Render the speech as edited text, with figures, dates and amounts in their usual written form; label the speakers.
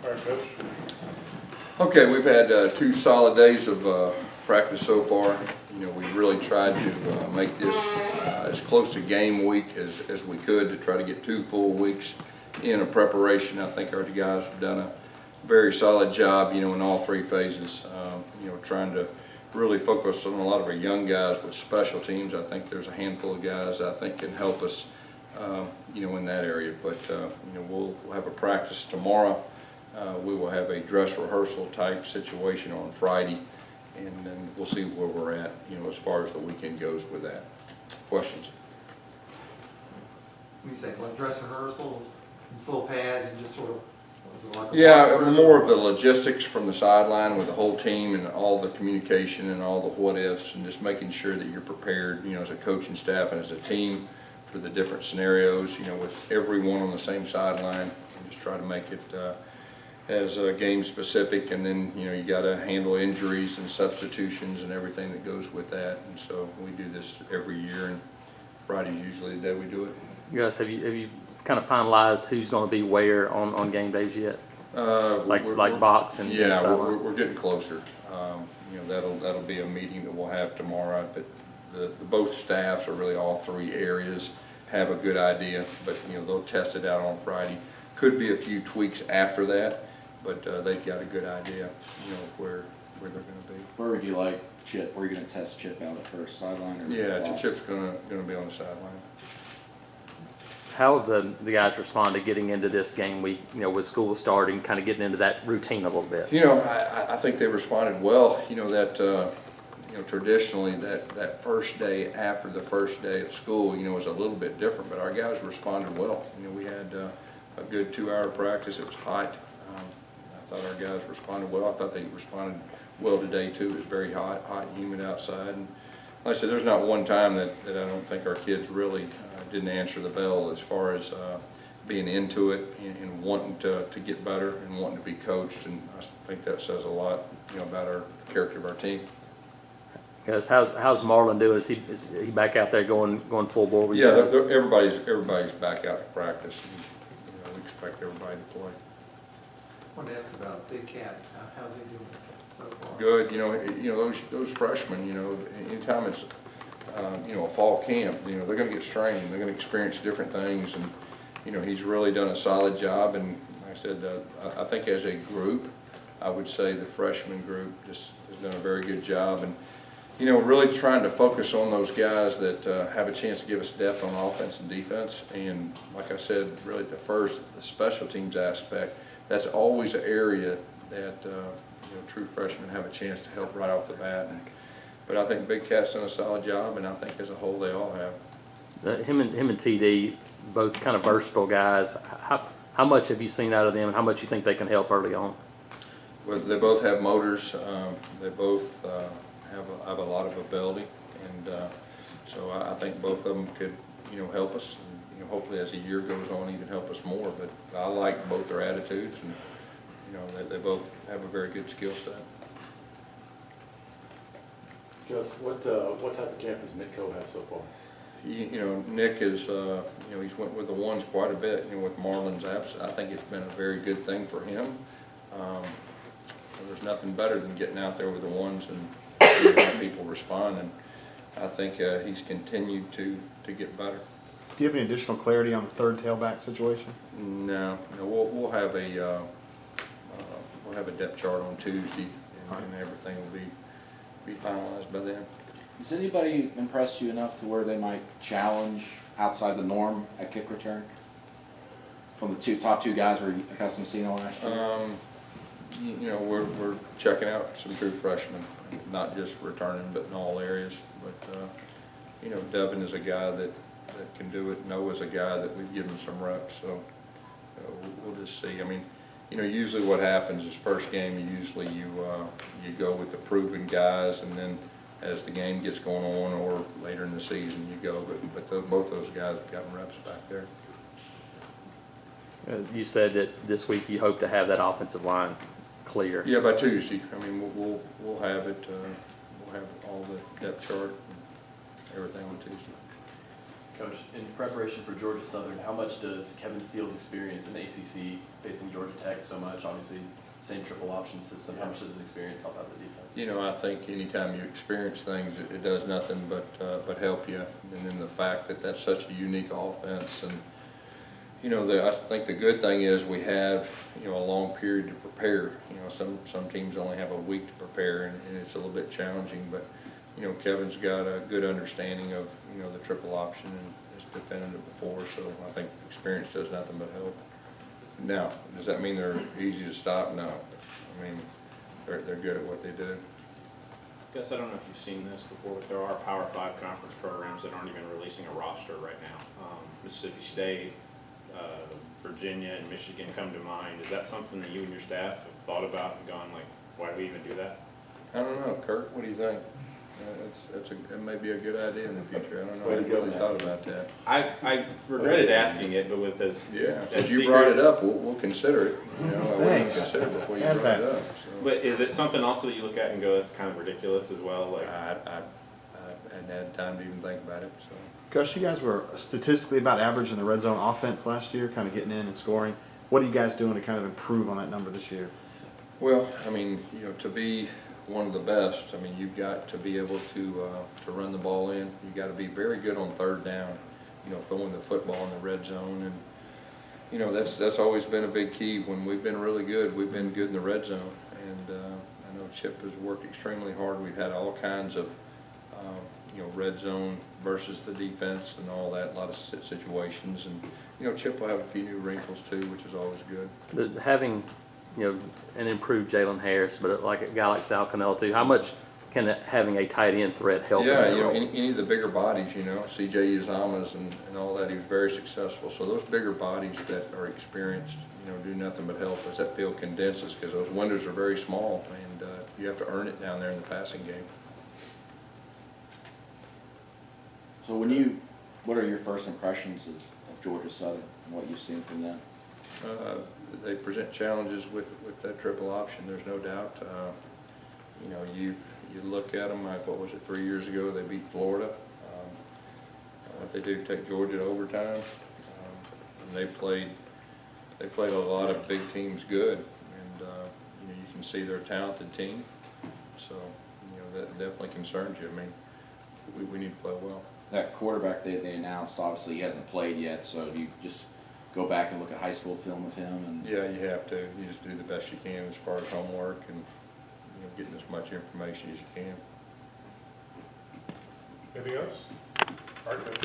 Speaker 1: All right, Coach.
Speaker 2: Okay, we've had 2 solid days of practice so far. You know, we really tried to make this as close to game week as we could to try to get 2 full weeks in a preparation. I think our guys have done a very solid job, you know, in all 3 phases. You know, trying to really focus on a lot of our young guys with special teams. I think there's a handful of guys I think can help us, you know, in that area. But you know, we'll have a practice tomorrow. We will have a dress rehearsal type situation on Friday, and then we'll see where we're at, you know, as far as the weekend goes with that. Questions?
Speaker 3: When you say like dress rehearsals, full pads, and just sort of, what was it like?
Speaker 2: Yeah, more of the logistics from the sideline with the whole team and all the communication and all the what ifs, and just making sure that you're prepared, you know, as a coaching staff and as a team for the different scenarios, you know, with everyone on the same sideline, and just try to make it as game specific. And then, you know, you got to handle injuries and substitutions and everything that goes with that. And so we do this every year, and Friday's usually the day we do it.
Speaker 4: Gus, have you kind of finalized who's going to be where on game days yet? Like box and
Speaker 2: yeah,
Speaker 4: sideline?
Speaker 2: we're getting closer. You know, that'll be a meeting that we'll have tomorrow. But the both staffs, or really all 3 areas, have a good idea. But you know, they'll test it out on Friday. Could be a few tweaks after that, but they've got a good idea, you know, where they're going to be.
Speaker 5: Where would you like Chip? Where are you going to test Chip out at first, sideline or?
Speaker 2: Yeah, Chip's going to be on the sideline.
Speaker 4: How have the guys responded getting into this game week, you know, with school starting, kind of getting into that routine a little bit?
Speaker 2: You know, I think they responded well. You know, that you know, traditionally that first day after the first day of school, you know, was a little bit different, but our guys responded well. You know, we had a good 2-hour practice. It was hot. I thought our guys responded well. I thought they responded well today too. It was very hot and humid outside. And like I said, there's not one time that I don't think our kids really didn't answer the bell as far as being into it and wanting to get better and wanting to be coached. And I think that says a lot, you know, about our character of our team.
Speaker 4: Gus, how's Marlon doing? Is he back out there going full bore with you
Speaker 2: Yeah,
Speaker 4: guys?
Speaker 2: everybody's back out to practice. And, you know, we expect everybody to play.
Speaker 3: I wanted to ask about Big Cat. How's he doing so far?
Speaker 2: Good. You know those freshmen. You know, anytime it's you know, a fall camp, you know, they're going to get strained. They're going to experience different things, and you know, he's really done a solid job. And like I said, I think as a group, I would say the freshman group just has done a very good job. And you know, really trying to focus on those guys that have a chance to give us depth on offense and defense. And like I said, really the special teams aspect, that's always an area that you know, true freshmen have a chance to help right off the bat. But I think Big Cat's done a solid job, and I think as a whole they all have.
Speaker 4: Him and TD, both kind of versatile guys. How much have you seen out of them, and how much you think they can help early on?
Speaker 2: Well, they both have motors. They both have a lot of ability, and so I think both of them could, you know, help us. And, you know, hopefully as the year goes on, even help us more. But I like both their attitudes, and you know, they both have a very good skill set.
Speaker 1: Gus, what type of camp has Nick Coe had so far?
Speaker 2: You know, Nick is, you know, he's went with the ones quite a bit, you know, with Marlon's absence. I think it's been a very good thing for him. There's nothing better than getting out there with the ones and having people respond, and I think he's continued to get better.
Speaker 6: Do you have any additional clarity on the third tailback situation?
Speaker 2: No, we'll have a depth chart on Tuesday, and everything will be finalized by then.
Speaker 5: Has anybody impressed you enough to where they might challenge outside the norm at kick return? From the top two guys we're accustomed to seeing all last year?
Speaker 2: You know, we're checking out some true freshmen, not just returning, but in all areas. But you know, Devin is a guy that can do it. Noah's a guy that we've given some reps, so we'll just see. I mean, you know, usually what happens is first game, you go with the proven guys, and then as the game gets going on or later in the season, you go. But both those guys have gotten reps back there.
Speaker 4: You said that this week you hope to have that offensive line clear.
Speaker 2: Yeah, by Tuesday. I mean, we'll have it. We'll have all the depth chart and everything on Tuesday.
Speaker 7: Coach, in preparation for Georgia Southern, how much does Kevin Steele's experience in the ACC facing Georgia Tech so much, obviously, same triple option system, how much does his experience help out the defense?
Speaker 2: You know, I think anytime you experience things, it does nothing but help you. And then the fact that that's such a unique offense, and you know, I think the good thing is we have, you know, a long period to prepare. You know, some teams only have a week to prepare, and it's a little bit challenging. But you know, Kevin's got a good understanding of, you know, the triple option and has defended it before. So I think experience does nothing but help. Now, does that mean they're easy to stop? No. I mean, they're good at what they do.
Speaker 8: Gus, I don't know if you've seen this before, but there are Power 5 conference programs that aren't even releasing a roster right now. Mississippi State, Virginia, and Michigan come to mind. Is that something that you and your staff have thought about and gone like, why do we even do that?
Speaker 2: I don't know, Kurt, what do you think? That may be a good idea in the future. I don't know.
Speaker 1: Way to
Speaker 2: I
Speaker 1: go,
Speaker 2: really
Speaker 1: man.
Speaker 2: thought about that.
Speaker 8: I regretted asking it, but with this,
Speaker 2: Yeah,
Speaker 8: as
Speaker 2: since you
Speaker 8: secret-
Speaker 2: brought it up, we'll consider it. You know, I wouldn't
Speaker 6: Thanks.
Speaker 2: consider it before you brought it
Speaker 6: Fantastic.
Speaker 2: up. So.
Speaker 8: But is it something also that you look at and go, that's kind of ridiculous as well? Like,
Speaker 2: I hadn't had time to even think about it, so.
Speaker 6: Gus, you guys were statistically about average in the red zone offense last year, kind of getting in and scoring. What are you guys doing to kind of improve on that number this year?
Speaker 2: Well, I mean, you know, to be one of the best, I mean, you've got to be able to run the ball in. You've got to be very good on third down, you know, throwing the football in the red zone. And, you know, that's always been a big key. When we've been really good, we've been good in the red zone. And I know Chip has worked extremely hard. We've had all kinds of, you know, red zone versus the defense and all that, a lot of situations. And, you know, Chip will have a few new wrinkles too, which is always good.
Speaker 4: But having, you know, an improved Jalen Harris, but like a guy like Sal Cannell too, how much can having a tight end threat help? in
Speaker 2: Yeah,
Speaker 4: that
Speaker 2: you know,
Speaker 4: role?
Speaker 2: any of the bigger bodies, you know, C.J. Uzama's and all that, he was very successful. So those bigger bodies that are experienced, you know, do nothing but help as that field condenses, because those windows are very small, and you have to earn it down there in the passing game.
Speaker 5: So what are your first impressions of Georgia Southern and what you've seen from them?
Speaker 2: They present challenges with that triple option, there's no doubt. You know, you look at them, like, what was it, 3 years ago, they beat Florida. They do take Georgia to overtime. And they played a lot of big teams good, and you know, you can see they're a talented team. So, you know, that definitely concerns you. I mean, we need to play well.
Speaker 5: That quarterback they announced, obviously he hasn't played yet, so you just go back and look at high school film of him and.
Speaker 2: Yeah, you have to. You just do the best you can as far as homework and, you know, getting as much information as you can.
Speaker 9: Anything else? All right,